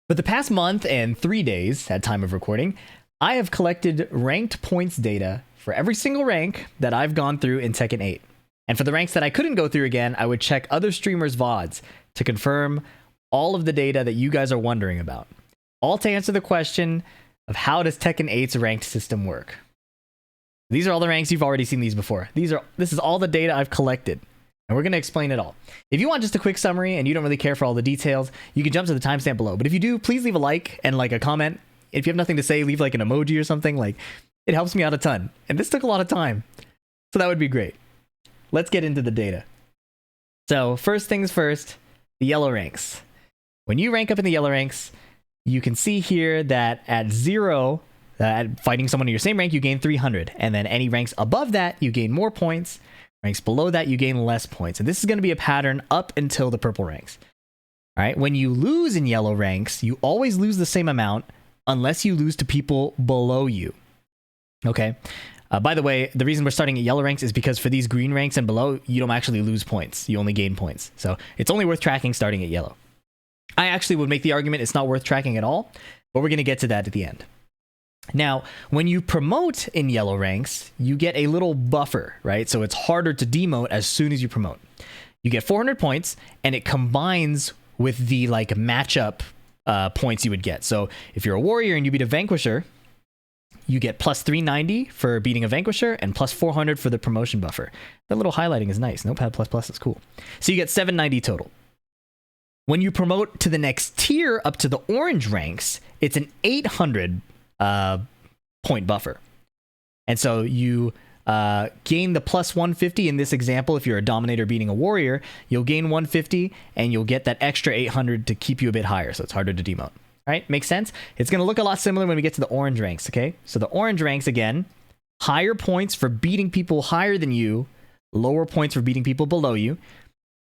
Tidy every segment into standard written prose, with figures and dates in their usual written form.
For the past month and 3 days at time of recording, I have collected ranked points data for every single rank that I've gone through in Tekken 8. And for the ranks that I couldn't go through again, I would check other streamers' VODs to confirm all of the data that you guys are wondering about. All to answer the question of how does Tekken 8's ranked system work. These are all the ranks, you've already seen these before. This is all the data I've collected. And we're going to explain it all. If you want just a quick summary and you don't really care for all the details, you can jump to the timestamp below. But if you do, please leave a like and like a comment. If you have nothing to say, leave like an emoji or something. Like, it helps me out a ton. And this took a lot of time, so that would be great. Let's get into the data. So first things first, the yellow ranks. When you rank up in the yellow ranks, you can see here that at 0, at fighting someone in your same rank, you gain 300. And then any ranks above that, you gain more points. Ranks below that, you gain less points. And this is going to be a pattern up until the purple ranks. All right, when you lose in yellow ranks, you always lose the same amount unless you lose to people below you. Okay. By the way, the reason we're starting at yellow ranks is because for these green ranks and below, you don't actually lose points. You only gain points. So it's only worth tracking starting at yellow. I actually would make the argument it's not worth tracking at all, but we're going to get to that at the end. Now, when you promote in yellow ranks, you get a little buffer, right? So it's harder to demote as soon as you promote. You get 400 points, and it combines with the like matchup points you would get. So if you're a warrior and you beat a vanquisher, you get plus 390 for beating a vanquisher and plus 400 for the promotion buffer. That little highlighting is nice. Notepad++ is cool. So you get 790 total. When you promote to the next tier up to the orange ranks, it's an 800 point buffer. And so you gain the plus 150 in this example. If you're a dominator beating a warrior, you'll gain 150 and you'll get that extra 800 to keep you a bit higher. So it's harder to demote. All right, makes sense? It's going to look a lot similar when we get to the orange ranks, okay? So the orange ranks, again, higher points for beating people higher than you, lower points for beating people below you.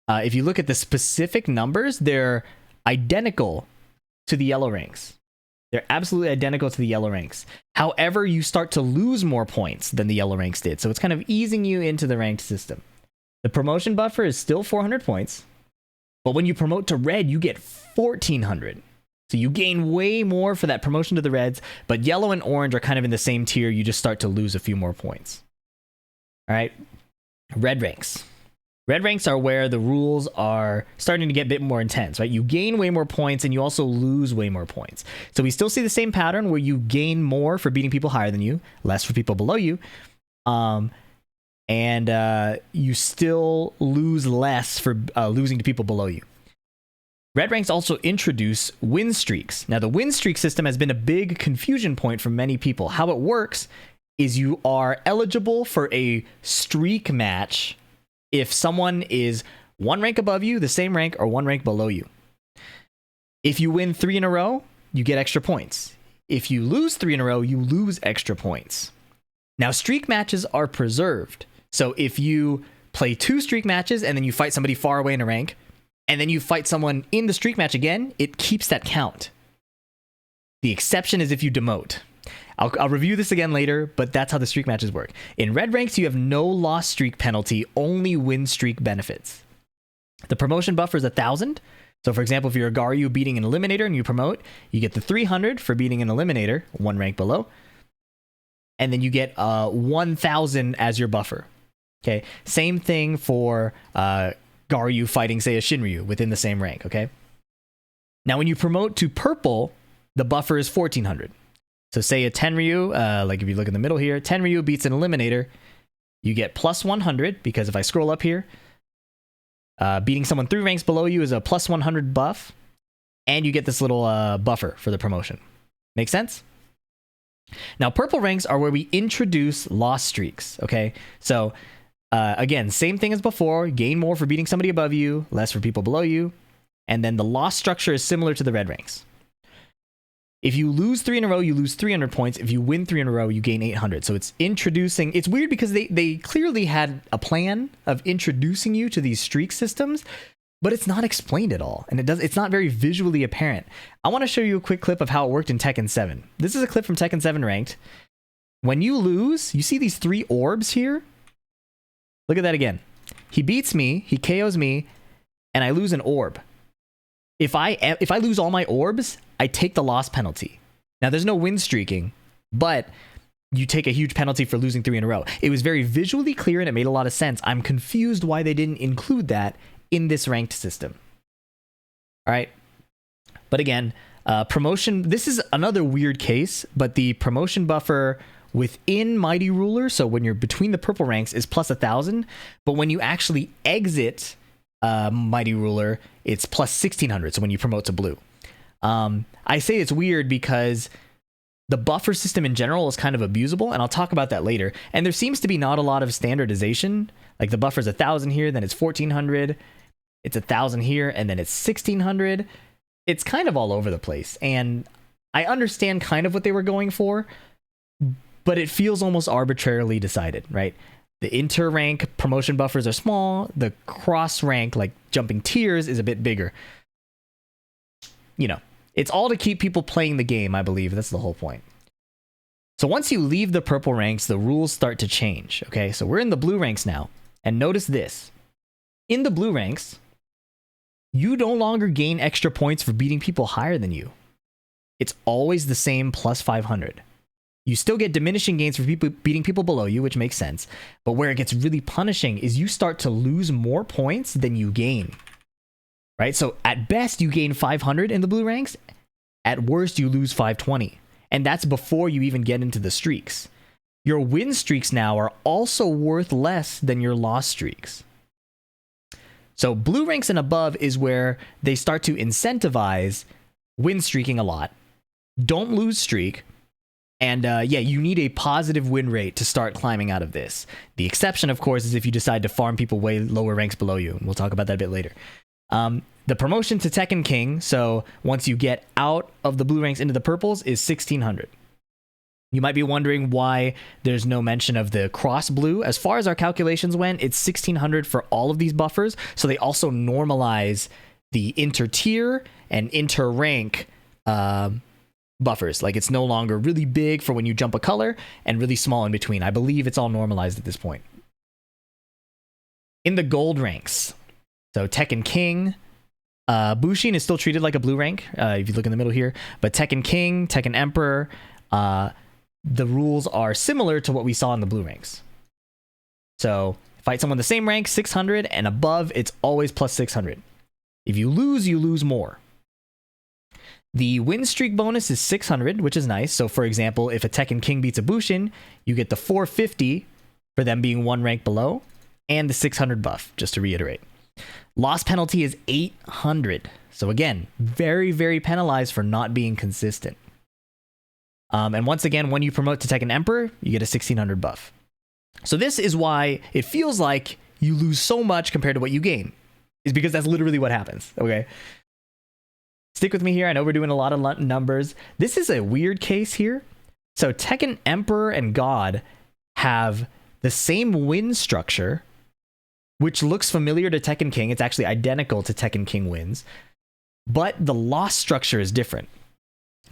If you look at the specific numbers, they're identical to the yellow ranks. They're absolutely identical to the yellow ranks. However, you start to lose more points than the yellow ranks did. So it's kind of easing you into the ranked system. The promotion buffer is still 400 points. But when you promote to red, you get 1400. So you gain way more for that promotion to the reds. But yellow and orange are kind of in the same tier. You just start to lose a few more points. All right. Red ranks. Red ranks are where the rules are starting to get a bit more intense, right? You gain way more points and you also lose way more points. So we still see the same pattern where you gain more for beating people higher than you, less for people below you, and you still lose less for losing to people below you. Red ranks also introduce win streaks. Now, the win streak system has been a big confusion point for many people. How it works is you are eligible for a streak match if someone is one rank above you, the same rank, or one rank below you. If you win 3 in a row, you get extra points. If you lose 3 in a row, you lose extra points. Now, streak matches are preserved. So if you play 2 streak matches and then you fight somebody far away in a rank, and then you fight someone in the streak match again, it keeps that count. The exception is if you demote. I'll review this again later, but that's how the streak matches work. In red ranks, you have no loss streak penalty, only win streak benefits. The promotion buffer is 1000. So for example, if you're a Garyu beating an eliminator and you promote, you get the 300 for beating an eliminator, one rank below. And then you get 1000 as your buffer. Okay, same thing for Garyu fighting, say, a Shinryu within the same rank, okay? Now, when you promote to purple, the buffer is 1400. So say a Tenryu, like if you look in the middle here, Tenryu beats an eliminator, you get plus 100, because if I scroll up here, beating someone 3 ranks below you is a plus 100 buff, and you get this little buffer for the promotion. Make sense? Now, purple ranks are where we introduce loss streaks, okay? So, again, same thing as before, gain more for beating somebody above you, less for people below you, and then the loss structure is similar to the red ranks. If you lose 3 in a row, you lose 300 points. If you win 3 in a row, you gain 800. So it's introducing... It's weird because they clearly had a plan of introducing you to these streak systems, but it's not explained at all. And it's not very visually apparent. I want to show you a quick clip of how it worked in Tekken 7. This is a clip from Tekken 7 Ranked. When you lose, you see these 3 orbs here? Look at that again. He beats me, he KOs me, and I lose an orb. If I lose all my orbs, I take the loss penalty. Now there's no win streaking, but you take a huge penalty for losing 3 in a row. It was very visually clear and it made a lot of sense. I'm confused why they didn't include that in this ranked system. All right. But again, promotion, this is another weird case, but the promotion buffer within Mighty Ruler, so when you're between the purple ranks, is plus 1,000. But when you actually exit Mighty Ruler, it's plus 1,600. So when you promote to blue. I say it's weird because the buffer system in general is kind of abusable, and I'll talk about that later. And there seems to be not a lot of standardization. Like the buffer's 1,000 here, then it's 1,400. It's 1,000 here, and then it's 1,600. It's kind of all over the place. And I understand kind of what they were going for, but it feels almost arbitrarily decided, right? The inter-rank promotion buffers are small. The cross-rank, like jumping tiers, is a bit bigger. You know, it's all to keep people playing the game, I believe. That's the whole point. So once you leave the purple ranks, the rules start to change, okay? So we're in the blue ranks now. And notice this. In the blue ranks, you no longer gain extra points for beating people higher than you. It's always the same plus 500. You still get diminishing gains for people beating people below you, which makes sense. But where it gets really punishing is you start to lose more points than you gain. Right? So at best, you gain 500 in the blue ranks. At worst, you lose 520. And that's before you even get into the streaks. Your win streaks now are also worth less than your loss streaks. So blue ranks and above is where they start to incentivize win streaking a lot. Don't lose streak. And yeah, you need a positive win rate to start climbing out of this. The exception, of course, is if you decide to farm people way lower ranks below you. We'll talk about that a bit later. The promotion to Tekken King, so once you get out of the blue ranks into the purples, is 1,600. You might be wondering why there's no mention of the cross blue. As far as our calculations went, it's 1,600 for all of these buffers, so they also normalize the inter-tier and inter-rank buffers. Like it's no longer really big for when you jump a color and really small in between. I believe it's all normalized at this point. In the gold ranks, so Tekken King, Bushin is still treated like a blue rank, if you look in the middle here, but Tekken King, Tekken Emperor, the rules are similar to what we saw in the blue ranks. So fight someone the same rank, 600, and above, it's always plus 600. If you lose more. The win streak bonus is 600, which is nice. So for example, if a Tekken King beats a Bushin, you get the 450 for them being one rank below, and the 600 buff, just to reiterate. Loss penalty is 800. So again, very, very penalized for not being consistent. And once again, when you promote to Tekken Emperor, you get a 1600 buff. So this is why it feels like you lose so much compared to what you gain. Is because that's literally what happens, okay? Stick with me here. I know we're doing a lot of numbers. This is a weird case here. So Tekken Emperor and God have the same win structure, which looks familiar to Tekken King. It's actually identical to Tekken King wins, but the loss structure is different.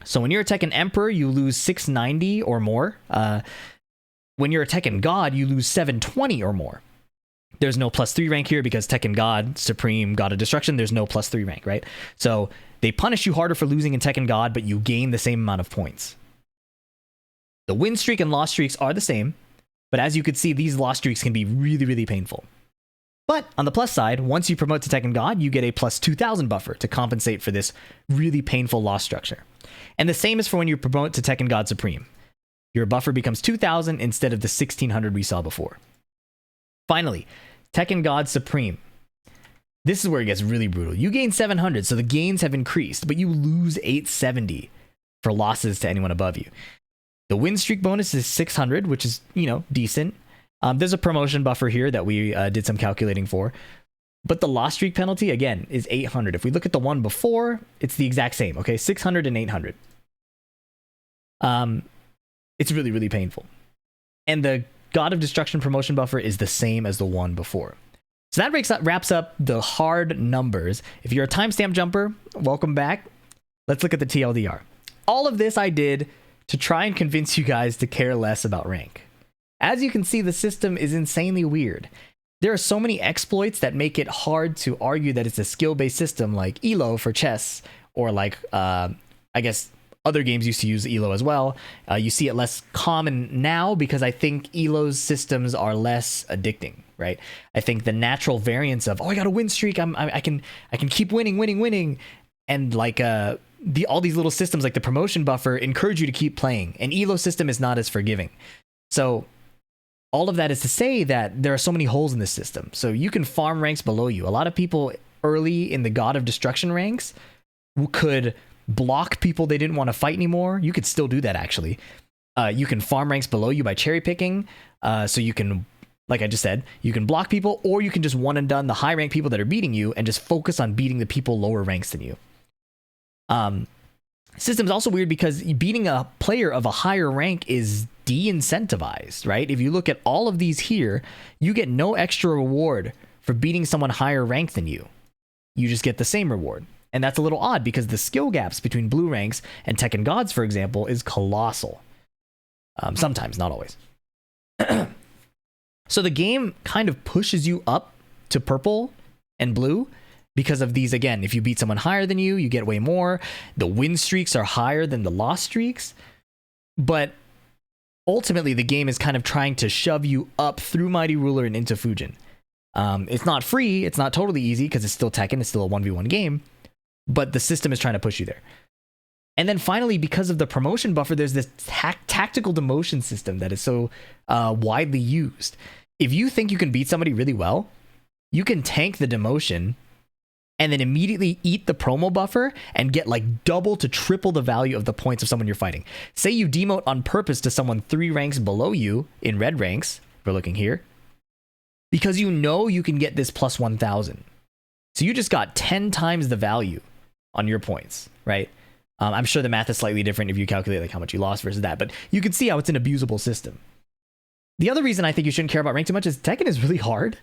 So when you're a Tekken Emperor, you lose 690 or more. When you're a Tekken God, you lose 720 or more. There's no +3 rank here because Tekken God, Supreme, God of Destruction, there's no +3 rank, right? So they punish you harder for losing in Tekken God, but you gain the same amount of points. The win streak and loss streaks are the same, but as you can see, these loss streaks can be really, really painful. But on the plus side, once you promote to Tekken God, you get a plus 2,000 buffer to compensate for this really painful loss structure. And the same is for when you promote to Tekken God Supreme. Your buffer becomes 2,000 instead of the 1,600 we saw before. Finally, Tekken God Supreme. This is where it gets really brutal. You gain 700, so the gains have increased, but you lose 870 for losses to anyone above you. The win streak bonus is 600, which is, you know, decent. There's a promotion buffer here that we did some calculating for. But the loss streak penalty, again, is 800. If we look at the one before, it's the exact same, okay? 600 and 800. It's really, really painful. And the God of Destruction promotion buffer is the same as the one before. So that wraps up the hard numbers. If you're a timestamp jumper, welcome back. Let's look at the TLDR. All of this I did to try and convince you guys to care less about rank. As you can see, the system is insanely weird. there are so many exploits that make it hard to argue that it's a skill-based system like ELO for chess, or like I guess other games used to use ELO as well. You see it less common now because I think ELO's systems are less addicting, right? I think the natural variance of, oh, I got a win streak, I can keep winning, and like all these little systems like the promotion buffer encourage you to keep playing. An ELO system is not as forgiving. So all of that is to say that there are so many holes in this system. So you can farm ranks below you. A lot of people early in the God of Destruction ranks could block people they didn't want to fight anymore. You could still do that, actually. You can farm ranks below you by cherry picking. So you can, like I just said, you can block people, or you can just one and done the high rank people that are beating you and just focus on beating the people lower ranks than you. System's also weird because beating a player of a higher rank is de-incentivized, right? If you look at all of these here, you get no extra reward for beating someone higher ranked than you. You just get the same reward. And that's a little odd because the skill gaps between blue ranks and Tekken gods, for example, is colossal. Sometimes, not always. So the game kind of pushes you up to purple and blue because of these. Again, if you beat someone higher than you, you get way more. The win streaks are higher than the loss streaks. But ultimately, the game is kind of trying to shove you up through Mighty Ruler and into Fujin. It's not free. It's not totally easy because it's still Tekken. It's still a 1v1 game. But the system is trying to push you there. And then finally, because of the promotion buffer, there's this tactical demotion system that is so widely used. If you think you can beat somebody really well, you can tank the demotion and then immediately eat the promo buffer and get like double to triple the value of the points of someone you're fighting. Say you demote on purpose to someone 3 ranks below you in red ranks, we're looking here, because you know you can get this plus 1,000. So you just got 10 times the value on your points, right? I'm sure the math is slightly different if you calculate like how much you lost versus that, but you can see how it's an abusable system. The other reason I think you shouldn't care about rank too much is Tekken is really hard,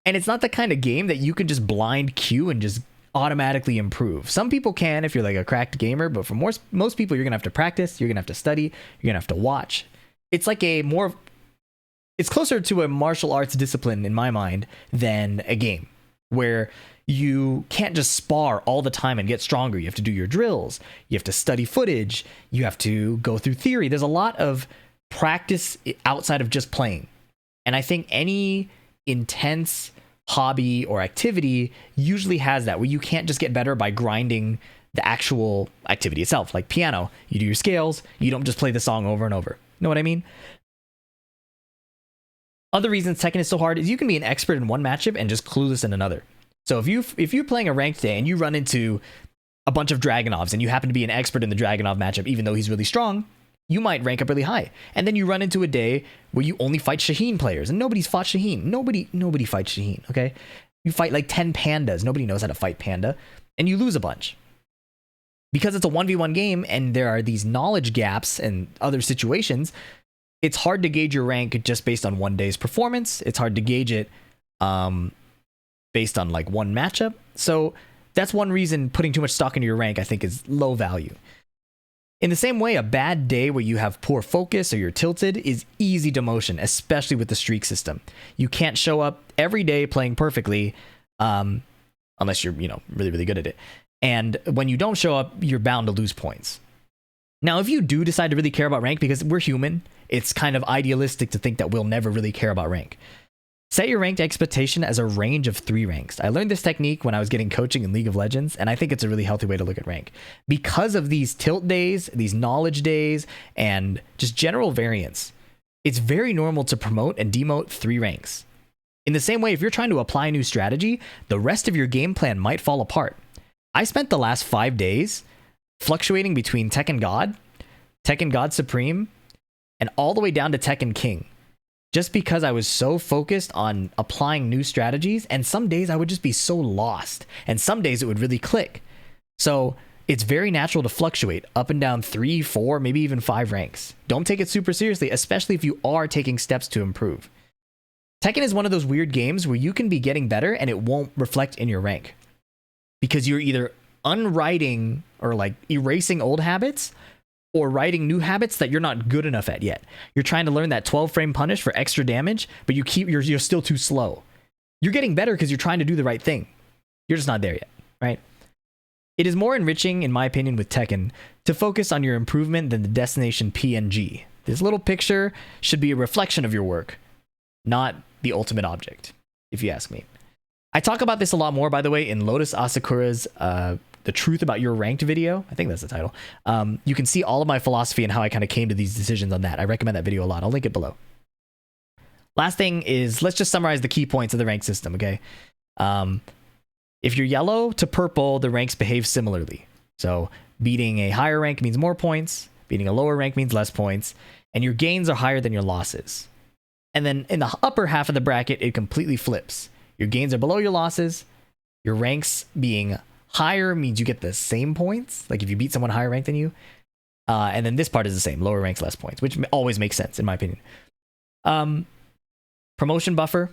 and it's not the kind of game that you can just blind queue and just automatically improve. Some people can if you're like a cracked gamer, but for most people, you're gonna have to practice, you're gonna have to study, you're gonna have to watch. It's like it's closer to a martial arts discipline in my mind than a game where you can't just spar all the time and get stronger. You have to do your drills. You have to study footage. You have to go through theory. There's a lot of practice outside of just playing. And I think any intense hobby or activity usually has that, where you can't just get better by grinding the actual activity itself. Like piano, you do your scales. You don't just play the song over and over. Know what I mean? Other reasons Tekken is so hard is you can be an expert in one matchup and just clueless in another. So if you're playing a ranked day and you run into a bunch of Dragunovs and you happen to be an expert in the Dragunov matchup, even though he's really strong, you might rank up really high. And then you run into a day where you only fight Shaheen players, and nobody's fought Shaheen. Nobody fights Shaheen, okay? You fight like 10 pandas. Nobody knows how to fight panda, and you lose a bunch. Because it's a 1v1 game and there are these knowledge gaps and other situations, it's hard to gauge your rank just based on one day's performance. It's hard to gauge it based on like one matchup. So that's one reason putting too much stock into your rank, I think, is low value. In the same way, a bad day where you have poor focus or you're tilted is easy demotion, especially with the streak system. You can't show up every day playing perfectly unless you're, really, really good at it. And when you don't show up, you're bound to lose points. Now, if you do decide to really care about rank, because we're human, it's kind of idealistic to think that we'll never really care about rank. Set your ranked expectation as a range of 3 ranks. I learned this technique when I was getting coaching in League of Legends, and I think it's a really healthy way to look at rank. Because of these tilt days, these knowledge days, and just general variance, it's very normal to promote and demote 3 ranks. In the same way, if you're trying to apply a new strategy, the rest of your game plan might fall apart. I spent the last 5 days fluctuating between Tekken God Supreme, and all the way down to Tekken King. Just because I was so focused on applying new strategies, and some days I would just be so lost, and some days it would really click. So it's very natural to fluctuate up and down 3, 4, maybe even 5 ranks. Don't take it super seriously, especially if you are taking steps to improve. Tekken is one of those weird games where you can be getting better and it won't reflect in your rank. Because you're either unwriting or like erasing old habits, or writing new habits that you're not good enough at yet. You're trying to learn that 12 frame punish for extra damage, but you're still too slow. You're getting better because you're trying to do the right thing. You're just not there yet, right? It is more enriching, in my opinion, with Tekken to focus on your improvement than the destination PNG. This little picture should be a reflection of your work, not the ultimate object, if you ask me. I talk about this a lot more, by the way, in Lotus Asakura's The Truth About Your Ranked video. I think that's the title. You can see all of my philosophy and how I kind of came to these decisions on that. I recommend that video a lot. I'll link it below. Last thing is, let's just summarize the key points of the rank system, okay? If you're yellow to purple, the ranks behave similarly. So beating a higher rank means more points, beating a lower rank means less points, and your gains are higher than your losses. And then in the upper half of the bracket, it completely flips. Your gains are below your losses. Your ranks being higher means you get the same points, like if you beat someone higher ranked than you. And then this part is the same, lower ranks, less points, which always makes sense in my opinion. Promotion buffer,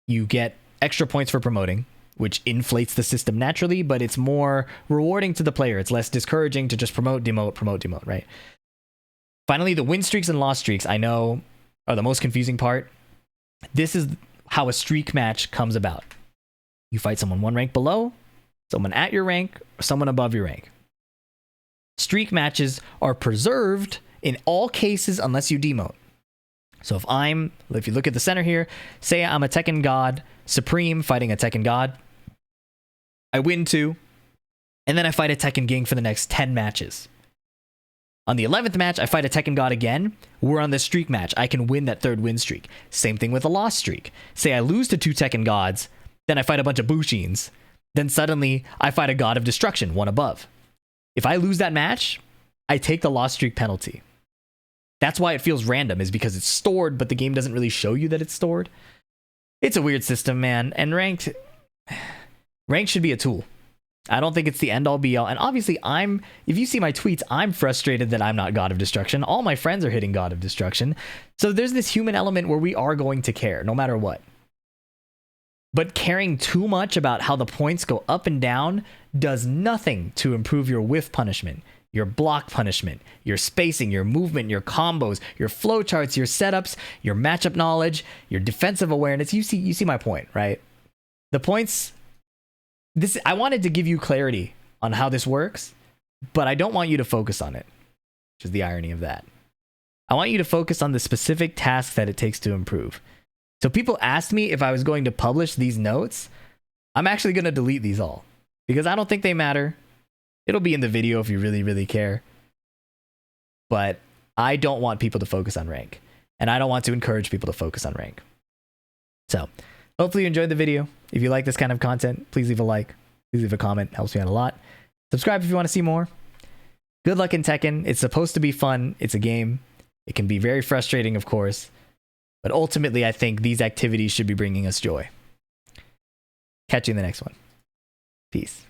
you get extra points for promoting, which inflates the system naturally, but it's more rewarding to the player. It's less discouraging to just promote, demote, right? Finally, the win streaks and loss streaks, I know, are the most confusing part. This is how a streak match comes about. You fight someone one rank below, someone at your rank, or someone above your rank. Streak matches are preserved in all cases unless you demote. So if you look at the center here, say I'm a Tekken God Supreme fighting a Tekken God. I win 2, and then I fight a Tekken Ging for the next 10 matches. On the 11th match, I fight a Tekken God again. We're on this streak match. I can win that 3rd win streak. Same thing with a loss streak. Say I lose to 2 Tekken Gods, then I fight a bunch of Bushins. Then suddenly, I fight a God of Destruction, one above. If I lose that match, I take the loss streak penalty. That's why it feels random, is because it's stored, but the game doesn't really show you that it's stored. It's a weird system, man. And ranked should be a tool. I don't think it's the end all be all. And obviously, if you see my tweets, I'm frustrated that I'm not God of Destruction. All my friends are hitting God of Destruction. So there's this human element where we are going to care, no matter what. But caring too much about how the points go up and down does nothing to improve your whiff punishment, your block punishment, your spacing, your movement, your combos, your flowcharts, your setups, your matchup knowledge, your defensive awareness. You see my point, right? The points, I wanted to give you clarity on how this works, but I don't want you to focus on it, which is the irony of that. I want you to focus on the specific tasks that it takes to improve. So people asked me if I was going to publish these notes. I'm actually going to delete these all because I don't think they matter. It'll be in the video if you really, really care. But I don't want people to focus on rank. And I don't want to encourage people to focus on rank. So hopefully you enjoyed the video. If you like this kind of content, please leave a like. Please leave a comment. It helps me out a lot. Subscribe if you want to see more. Good luck in Tekken. It's supposed to be fun. It's a game. It can be very frustrating, of course. But ultimately, I think these activities should be bringing us joy. Catch you in the next one. Peace.